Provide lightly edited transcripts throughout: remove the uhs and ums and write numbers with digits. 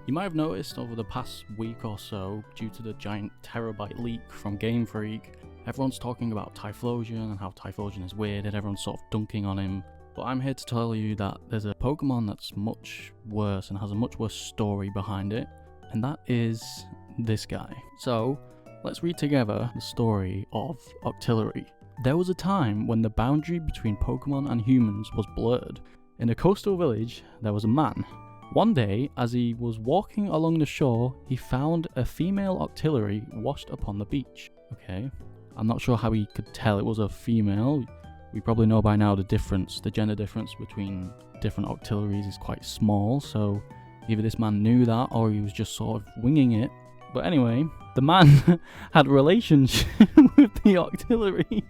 You might have noticed over the past week or so, due to the giant terabyte leak from Game Freak, everyone's talking about Typhlosion and how Typhlosion is weird and everyone's sort of dunking on him. But I'm here to tell you that there's a Pokemon that's much worse and has a much worse story behind it, and that is this guy. So, let's read together the story of Octillery. There was a time when the boundary between Pokemon and humans was blurred. In a coastal village, there was a man. One day, as he was walking along the shore, he found a female Octillery washed upon the beach. Okay, I'm not sure how he could tell it was a female. We probably know by now the gender difference between different Octilleries is quite small, so either this man knew that or he was just sort of winging it. But anyway, the man had a relationship with the Octillery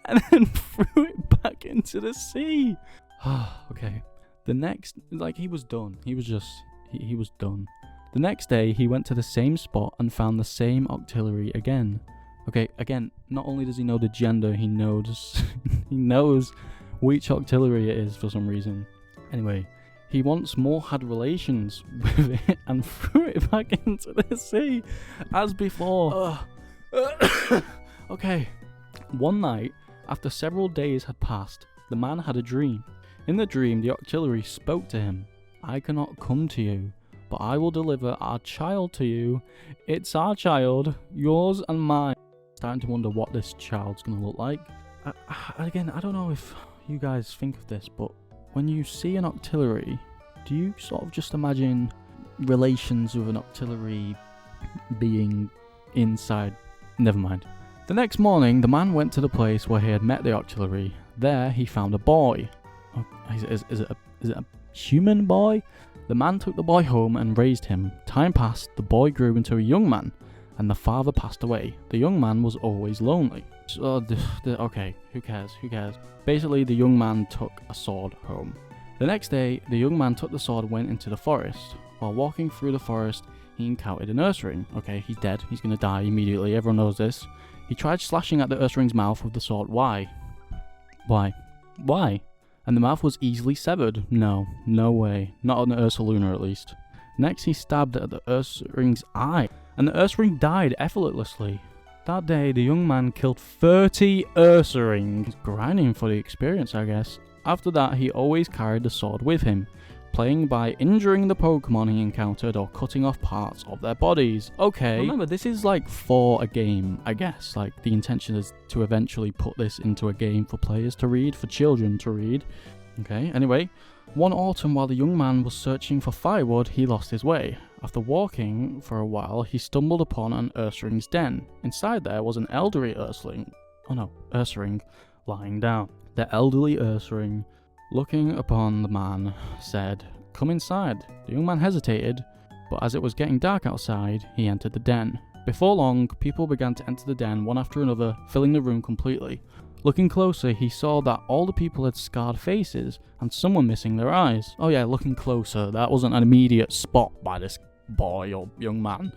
and then threw it back into the sea. Okay. The next, he was done. He was done. The next day, he went to the same spot and found the same Octillery again. Okay, again, not only does he know the gender, he knows he knows which Octillery it is for some reason. Anyway, he once more had relations with it and threw it back into the sea as before. Okay. One night, after several days had passed, the man had a dream. In the dream, the Octillery spoke to him. I cannot come to you, but I will deliver our child to you. It's our child, yours and mine. Starting to wonder what this child's going to look like. Again, I don't know if you guys think of this, but when you see an Octillery, do you sort of just imagine relations with an Octillery being inside? Never mind. The next morning, the man went to the place where he had met the Octillery. There, he found a boy. Is it a human boy? The man took the boy home and raised him. Time passed, the boy grew into a young man, and the father passed away. The young man was always lonely. So, okay, who cares? Basically, the young man took a sword home. The next day, the young man took the sword and went into the forest. While walking through the forest, he encountered an Ursaring. Okay, he's dead. He's gonna die immediately. Everyone knows this. He tried slashing at the Ursaring's mouth with the sword. Why? And the mouth was easily severed. No way. Not on the Ursaluna at least. Next, he stabbed at the Ursaring's eye, and the Ursaring died effortlessly. That day, the young man killed 30 Ursaring. He's grinding for the experience, I guess. After that, he always carried the sword with him, playing by injuring the Pokemon he encountered or cutting off parts of their bodies. Okay, remember, this is for a game, I guess. The intention is to eventually put this into a game for players to read, for children to read. Okay, anyway, one autumn while the young man was searching for firewood, he lost his way. After walking for a while, he stumbled upon an Ursaring's den. Inside there was an elderly Ursaring, lying down. The elderly Ursaring, looking upon the man, said, "Come inside." The young man hesitated, but as it was getting dark outside, he entered the den. Before long, people began to enter the den one after another, filling the room completely. Looking closer, he saw that all the people had scarred faces, and some were missing their eyes. Oh yeah, looking closer, that wasn't an immediate spot by this boy or young man.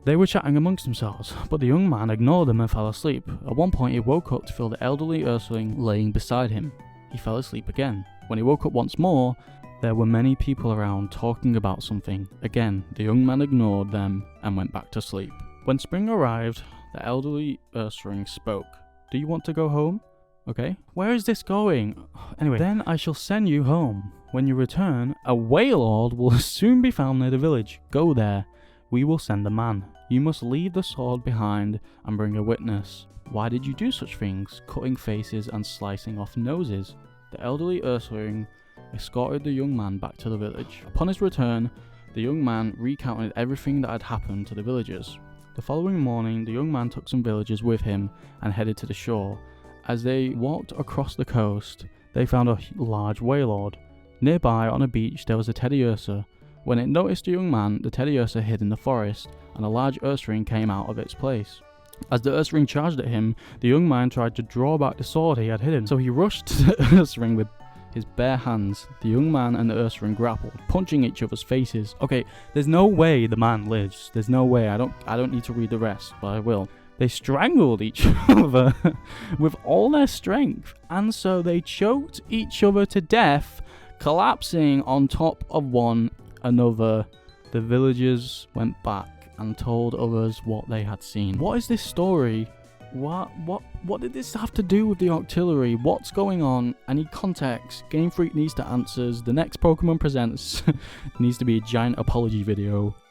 They were chatting amongst themselves, but the young man ignored them and fell asleep. At one point, he woke up to feel the elderly Ursaring laying beside him. He fell asleep again. When he woke up once more, there were many people around talking about something. Again, the young man ignored them and went back to sleep. When spring arrived, the elderly Ursaring spoke. "Do you want to go home?" "Okay. Where is this going?" "Anyway, then I shall send you home. When you return, a Wailord will soon be found near the village. Go there. We will send a man. You must leave the sword behind and bring a witness. Why did you do such things, cutting faces and slicing off noses?" The elderly Ursaring escorted the young man back to the village. Upon his return, the young man recounted everything that had happened to the villagers. The following morning, the young man took some villagers with him and headed to the shore. As they walked across the coast, they found a large Wailord. Nearby, on a beach, there was a Teddy Ursa. When it noticed the young man, the Teddy Ursa hid in the forest, and a large Ursaring came out of its place. As the Ursaring charged at him, the young man tried to draw back the sword he had hidden, so he rushed to the Ursaring with his bare hands. The young man and the Ursaring grappled, punching each other's faces. Okay, there's no way the man lives. There's no way. I don't need to read the rest, but I will. They strangled each other with all their strength, and so they choked each other to death, collapsing on top of one another the villagers went back and told others what they had seen. What is this story? What did this have to do with the Octillery? What's going on? I need context. Game Freak needs to answers. The next Pokemon Presents needs to be a giant apology video.